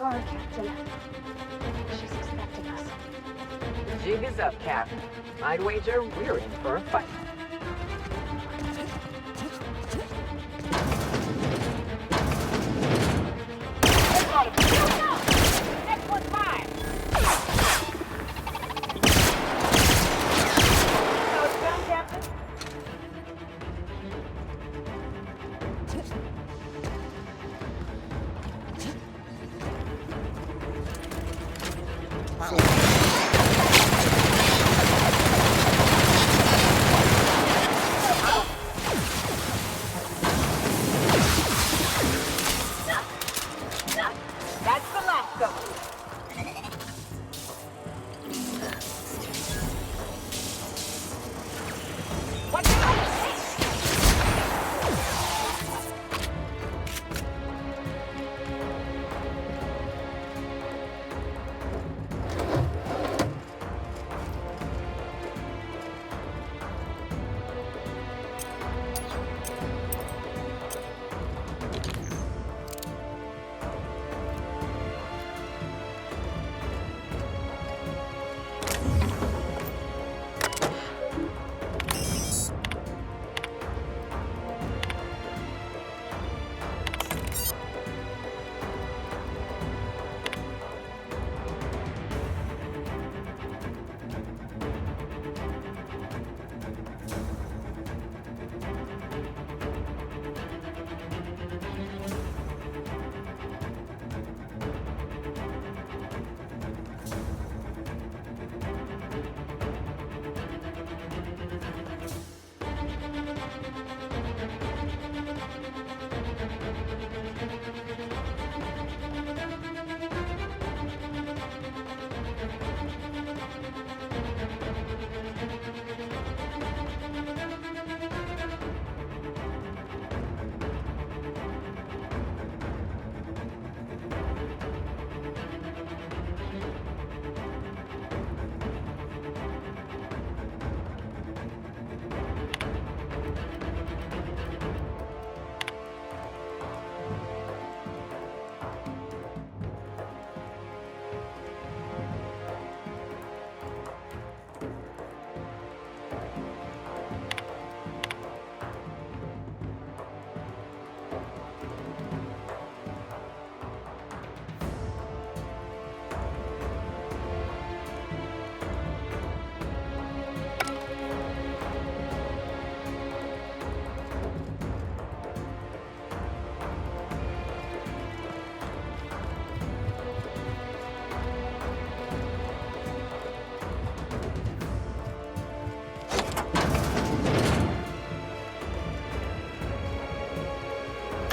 guard, Captain. She's expecting us. The jig is up, Cap. I'd wager we're in for a fight. Next one's mine! How it's done, Captain? That's the last of them. What's it?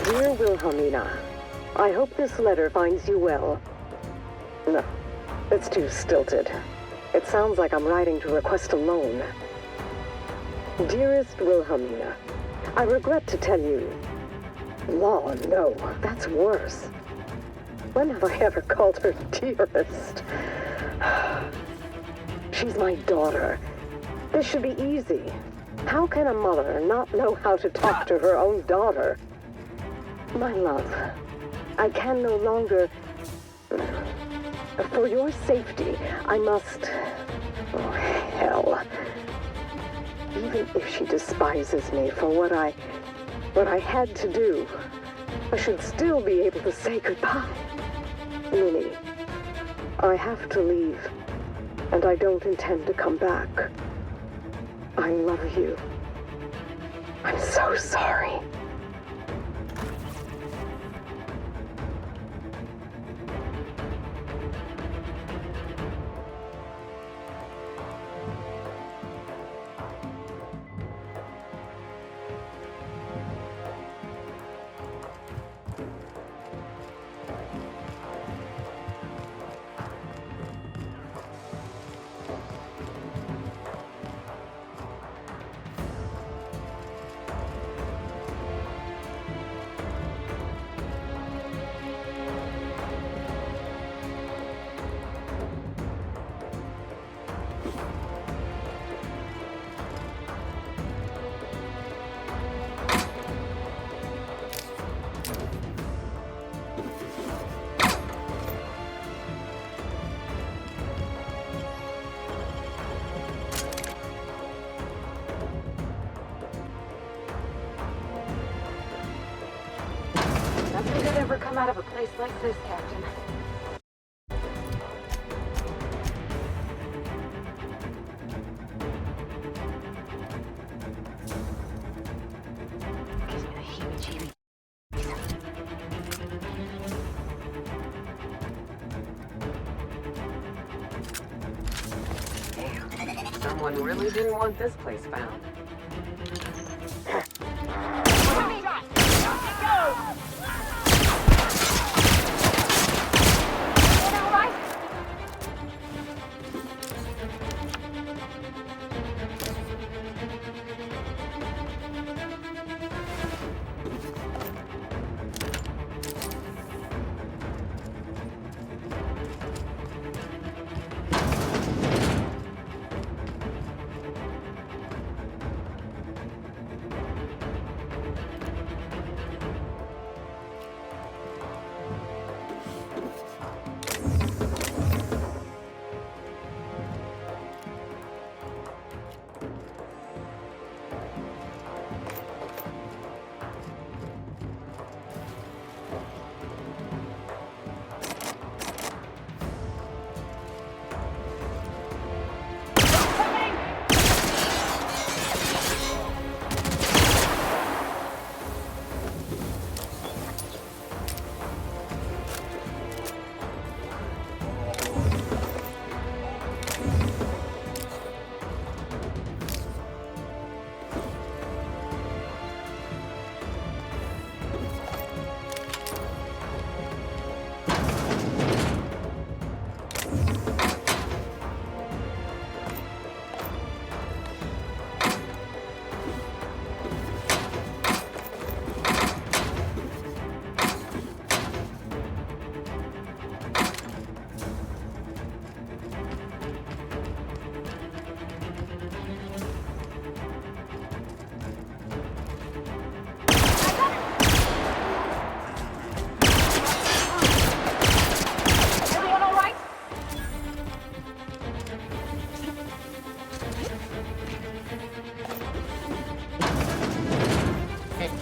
Dear Wilhelmina, I hope this letter finds you well. No, it's too stilted. It sounds like I'm writing to request a loan. Dearest Wilhelmina, I regret to tell you... Law, no, that's worse. When have I ever called her dearest? She's my daughter. This should be easy. How can a mother not know how to talk to her own daughter? My love, I can no longer... For your safety, I must... Oh, hell. Even if she despises me for what I had to do, I should still be able to say goodbye. Minnie, I have to leave, and I don't intend to come back. I love you. I'm so sorry. never come out of a place like this, Captain. Gives me the heebie-jeebies. Someone really didn't want this place found.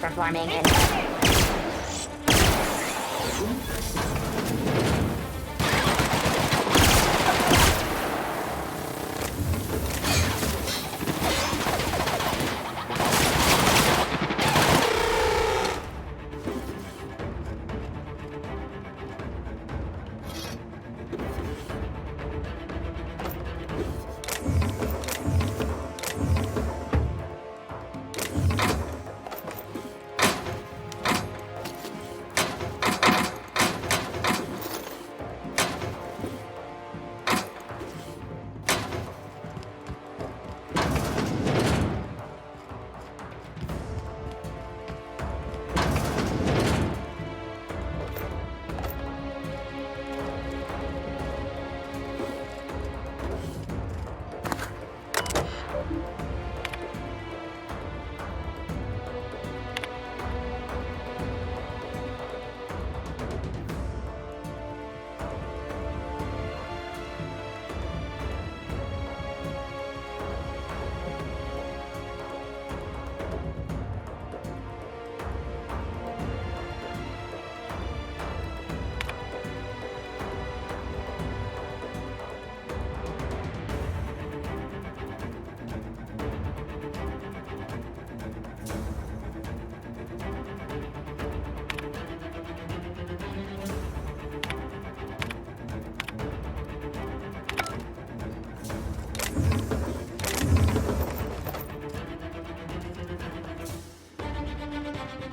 Performing in.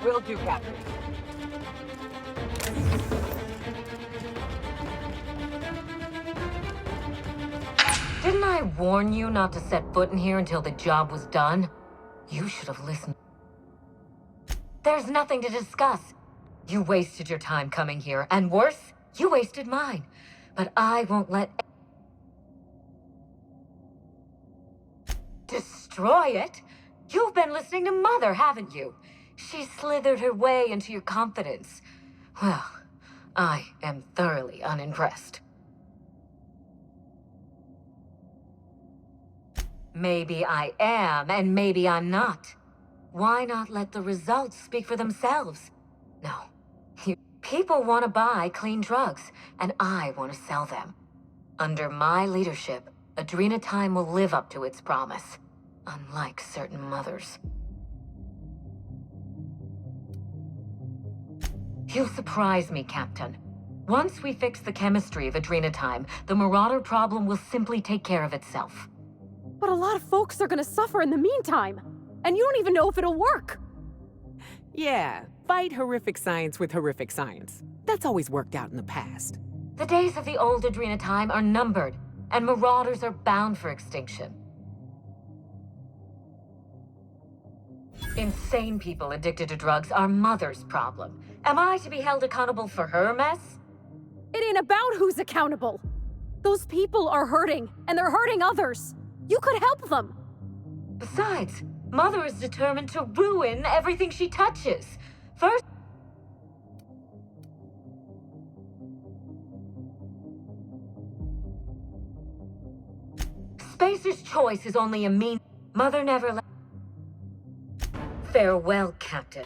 Will do, Captain. Didn't I warn you not to set foot in here until the job was done? You should have listened. There's nothing to discuss. You wasted your time coming here, and worse, you wasted mine. But I won't let... Destroy it? You've been listening to Mother, haven't you? She slithered her way into your confidence. Well, I am thoroughly unimpressed. Maybe I am, and maybe I'm not. Why not let the results speak for themselves? No, you People want to buy clean drugs, and I want to sell them. Under my leadership, Adrenatime will live up to its promise, unlike certain mothers. You'll surprise me, Captain. Once we fix the chemistry of Adrenatime, the Marauder problem will simply take care of itself. But a lot of folks are gonna suffer in the meantime. And you don't even know if it'll work. Yeah, fight horrific science with horrific science. That's always worked out in the past. The days of the old Adrenatime are numbered, and Marauders are bound for extinction. Insane people addicted to drugs are Mother's problem. Am I to be held accountable for her mess? It ain't about who's accountable. Those people are hurting, and they're hurting others. You could help them. Besides, Mother is determined to ruin everything she touches. First... Spacer's choice is only a mean... Mother never let... Farewell, Captain.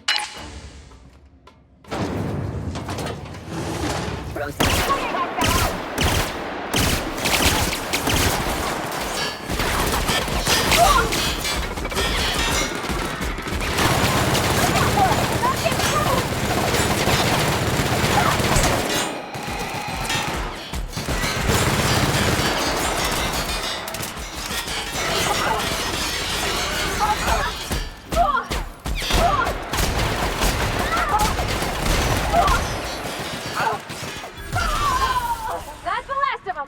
That's the last of them.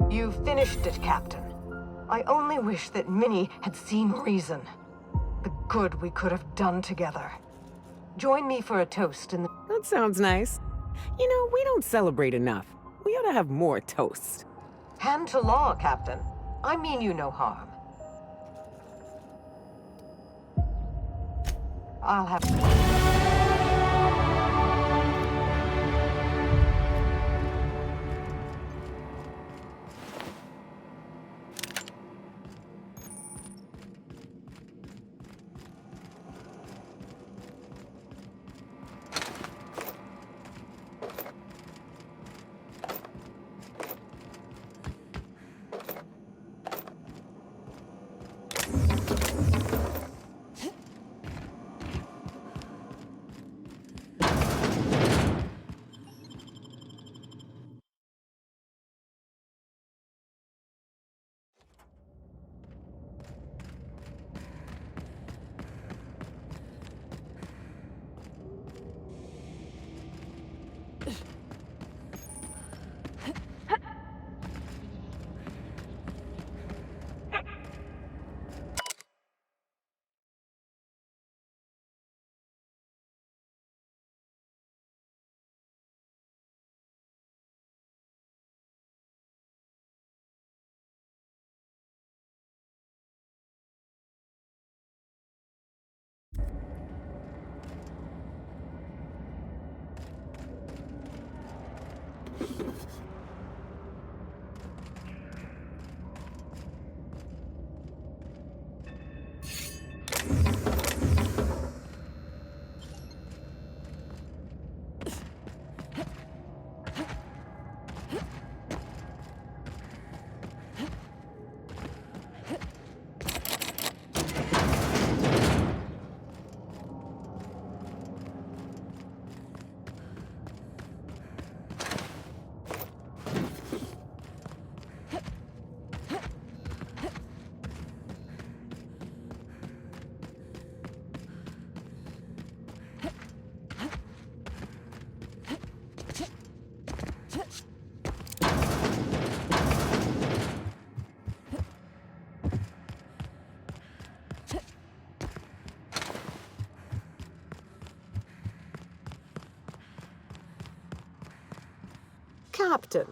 You finished it, Captain. I only wish that Minnie had seen reason. The good we could have done together. Join me for a toast in the... That sounds nice. You know, we don't celebrate enough. We ought to have more toast. Hand to law, Captain. I mean you no harm. I'll have... Captain,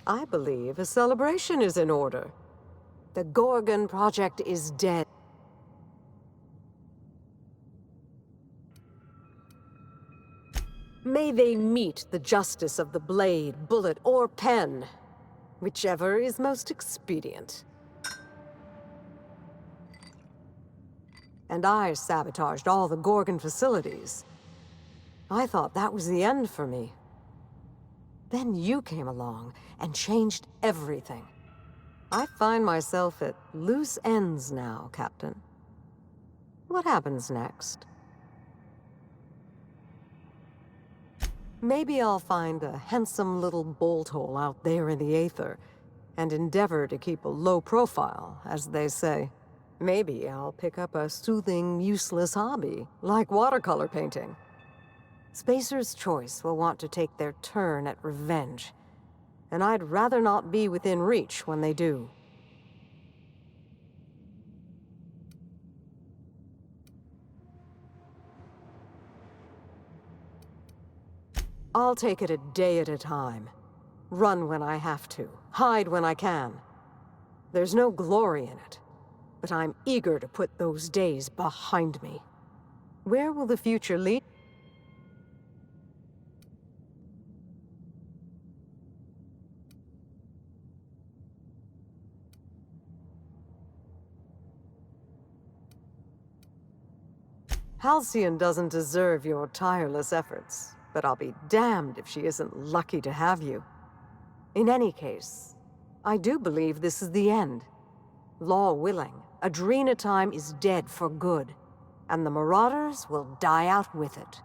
I believe a celebration is in order. The Gorgon project is dead. May they meet the justice of the blade, bullet, or pen, whichever is most expedient. And I sabotaged all the Gorgon facilities. I thought that was the end for me. Then you came along and changed everything. I find myself at loose ends now, Captain. What happens next? Maybe I'll find a handsome little bolt hole out there in the aether and endeavor to keep a low profile, as they say. Maybe I'll pick up a soothing, useless hobby, like watercolor painting. Spacer's Choice will want to take their turn at revenge, and I'd rather not be within reach when they do. I'll take it a day at a time. Run when I have to, hide when I can. There's no glory in it, but I'm eager to put those days behind me. Where will the future lead? Halcyon doesn't deserve your tireless efforts, but I'll be damned if she isn't lucky to have you. In any case, I do believe this is the end. Law willing, Adrena time is dead for good, and the Marauders will die out with it.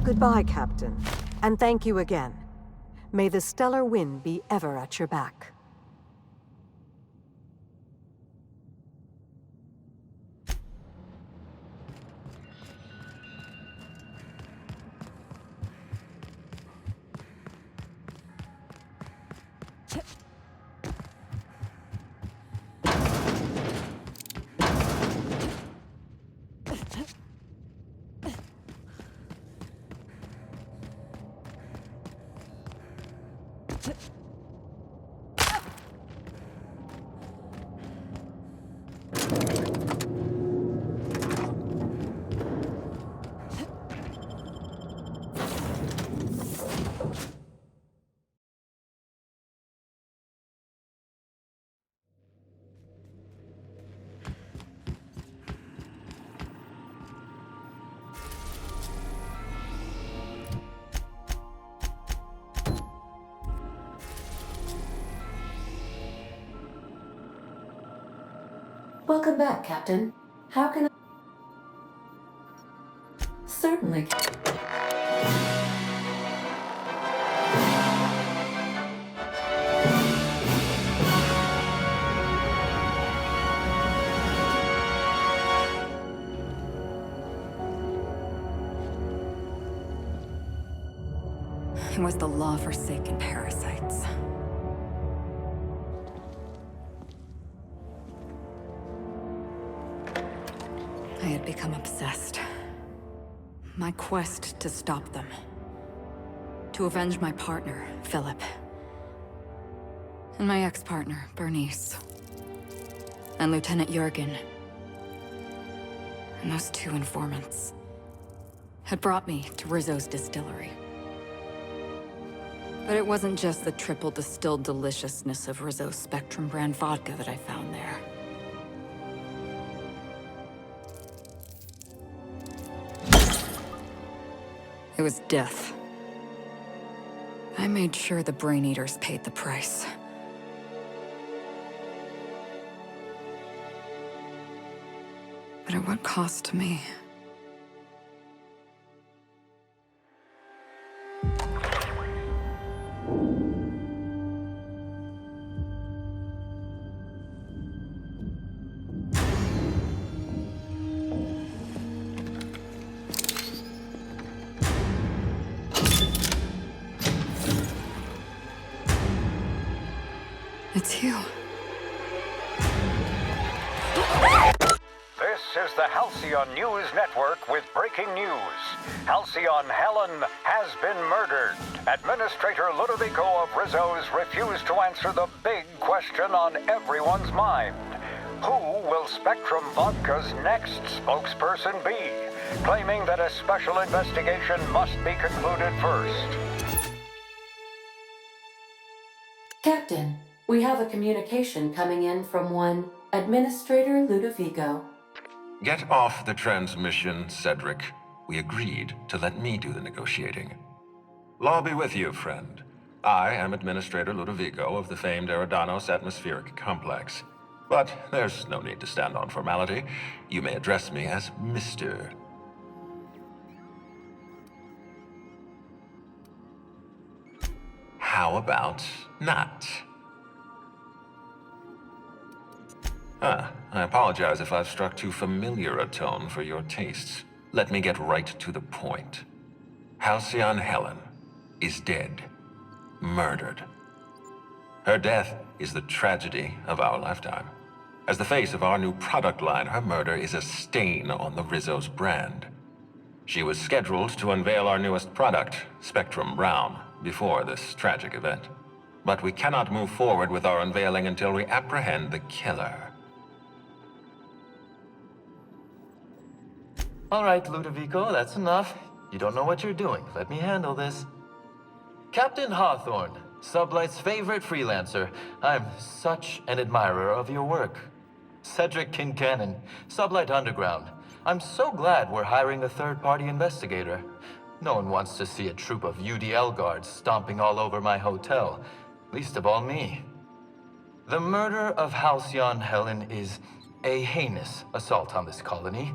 Goodbye, Captain, and thank you again. May the stellar wind be ever at your back. Welcome back, Captain. How can I... Certainly. It was the law-forsaken parasites. I had become obsessed. My quest to stop them. To avenge my partner, Philip. And my ex-partner, Bernice. And Lieutenant Jurgen. And those two informants had brought me to Rizzo's distillery. But it wasn't just the triple distilled deliciousness of Rizzo's Spectrum brand vodka that I found there. It was death. I made sure the Brain Eaters paid the price. But at what cost to me? This is the Halcyon News Network with breaking news. Halcyon Helen has been murdered. Administrator Ludovico of Rizzo's refused to answer the big question on everyone's mind. Who will Spectrum Vodka's next spokesperson be? Claiming that a special investigation must be concluded first. Captain, we have a communication coming in from one Administrator Ludovico. Get off the transmission, Cedric. We agreed to let me do the negotiating. Law be with you, friend. I am Administrator Ludovico of the famed Eridanos Atmospheric Complex. But there's no need to stand on formality. You may address me as Mr. How about not? I apologize if I've struck too familiar a tone for your tastes. Let me get right to the point. Halcyon Helen is dead. Murdered. Her death is the tragedy of our lifetime. As the face of our new product line, her murder is a stain on the Rizzo's brand. She was scheduled to unveil our newest product, Spectrum Brown, before this tragic event. But we cannot move forward with our unveiling until we apprehend the killer. All right, Ludovico, that's enough. You don't know what you're doing. Let me handle this. Captain Hawthorne, Sublight's favorite freelancer. I'm such an admirer of your work. Cedric Kincannon, Sublight Underground. I'm so glad we're hiring a third-party investigator. No one wants to see a troop of UDL guards stomping all over my hotel. Least of all me. The murder of Halcyon Helen is a heinous assault on this colony.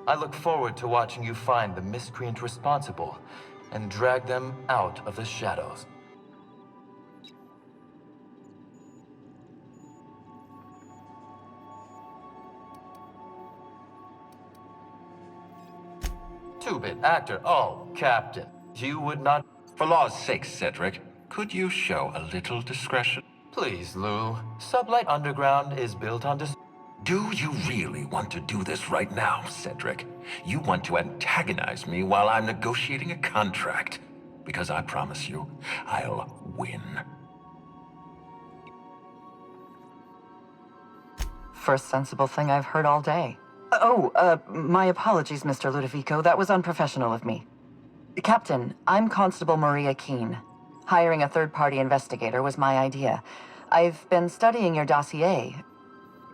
I look forward to watching you find the miscreant responsible and drag them out of the shadows. Two-bit actor. Oh, Captain. You would not... For law's sake, Cedric, could you show a little discretion? Please, Lou. Sublight Underground is built on Do you really want to do this right now, Cedric? You want to antagonize me while I'm negotiating a contract. Because I promise you, I'll win. First sensible thing I've heard all day. My apologies, Mr. Ludovico. That was unprofessional of me. Captain, I'm Constable Maria Keene. Hiring a third-party investigator was my idea. I've been studying your dossier.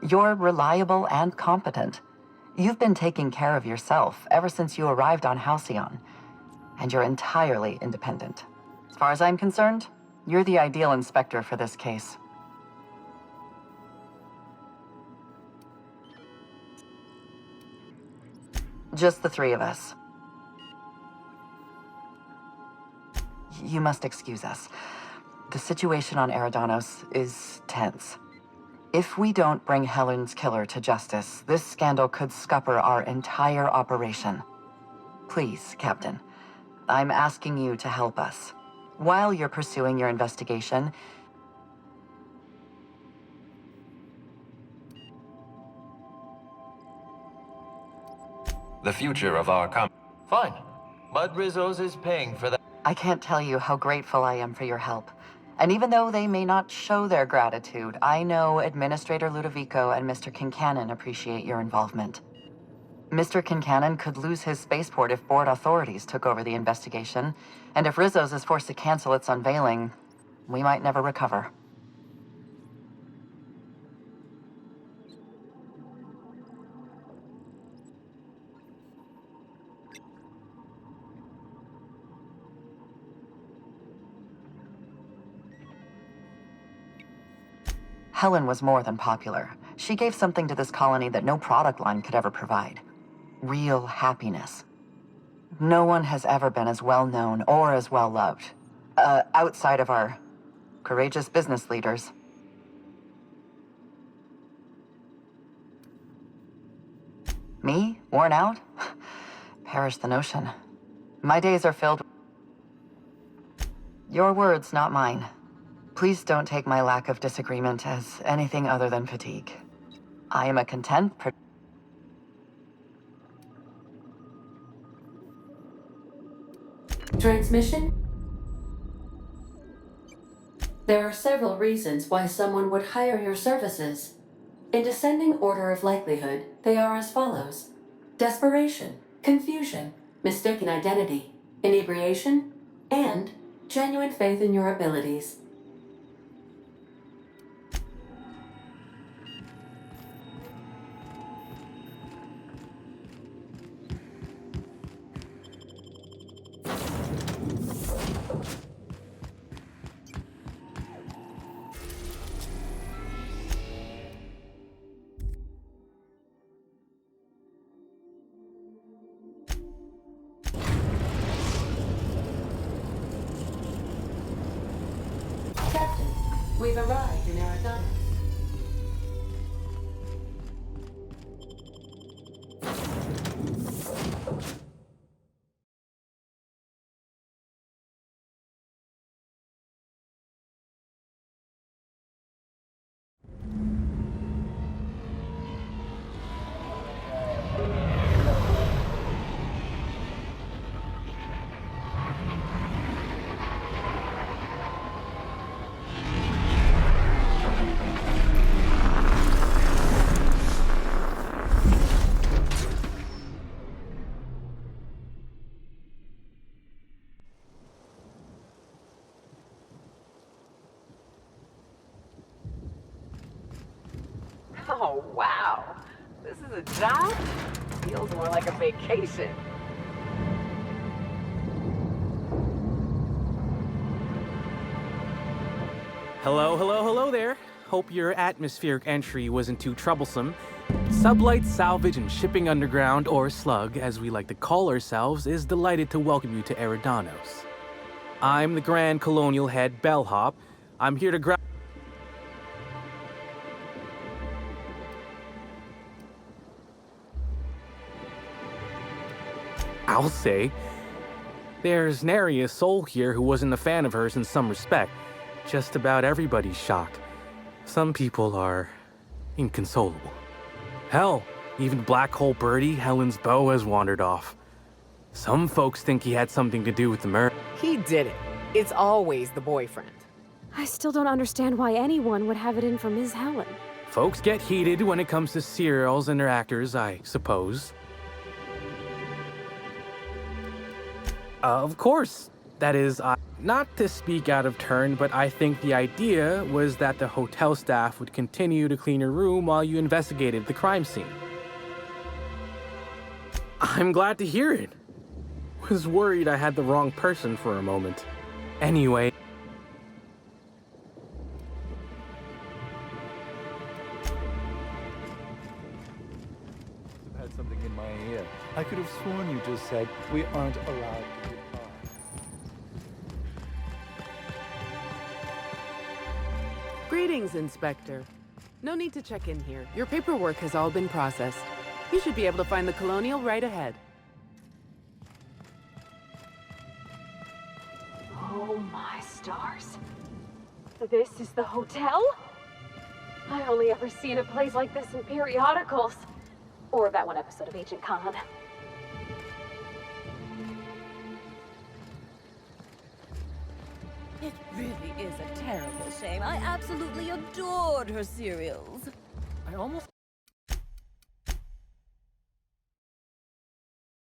You're reliable and competent. You've been taking care of yourself ever since you arrived on Halcyon. And you're entirely independent. As far as I'm concerned, you're the ideal inspector for this case. Just the three of us. You must excuse us. The situation on Eridanos is tense. If we don't bring Helen's killer to justice, this scandal could scupper our entire operation. Please, Captain, I'm asking you to help us. While you're pursuing your investigation, the future of our Fine. But Rizzo's is paying for that. I can't tell you how grateful I am for your help. And even though they may not show their gratitude, I know Administrator Ludovico and Mr. Kincannon appreciate your involvement. Mr. Kincannon could lose his spaceport if board authorities took over the investigation, and if Rizzo's is forced to cancel its unveiling, we might never recover. Helen was more than popular. She gave something to this colony that no product line could ever provide. Real happiness. No one has ever been as well known or as well loved. Outside of our courageous business leaders. Me? Worn out? Perish the notion. My days are filled... Your words, not mine. Please don't take my lack of disagreement as anything other than fatigue. I am a content Transmission? There are several reasons why someone would hire your services. In descending order of likelihood, they are as follows: desperation, confusion, mistaken identity, inebriation, and genuine faith in your abilities. Captain, we've arrived in Arizona. Oh, wow. This is a job? Feels more like a vacation. Hello there. Hope your atmospheric entry wasn't too troublesome. Sublight Salvage and Shipping Underground, or SLUG, as we like to call ourselves, is delighted to welcome you to Eridanos. I'm the Grand Colonial Head, Bellhop. I'm here to grab... I'll say. There's nary a soul here who wasn't a fan of hers in some respect. Just about everybody's shocked. Some people are inconsolable. Hell, even Black Hole Birdie, Helen's beau, has wandered off. Some folks think he had something to do with the murder. He did it. It's always the boyfriend. I still don't understand why anyone would have it in for Ms. Helen. Folks get heated when it comes to serials and their actors, I suppose. Of course. That is, not to speak out of turn, but I think the idea was that the hotel staff would continue to clean your room while you investigated the crime scene. I'm glad to hear it. Was worried I had the wrong person for a moment. Anyway. I've had something in my ear. I could have sworn you just said we aren't allowed to get by. Greetings, Inspector. No need to check in here. Your paperwork has all been processed. You should be able to find the Colonial right ahead. Oh my stars. This is the hotel? I only ever seen a place like this in periodicals. Or that one episode of Agent Khan. It really is a terrible shame. I absolutely adored her serials. I almost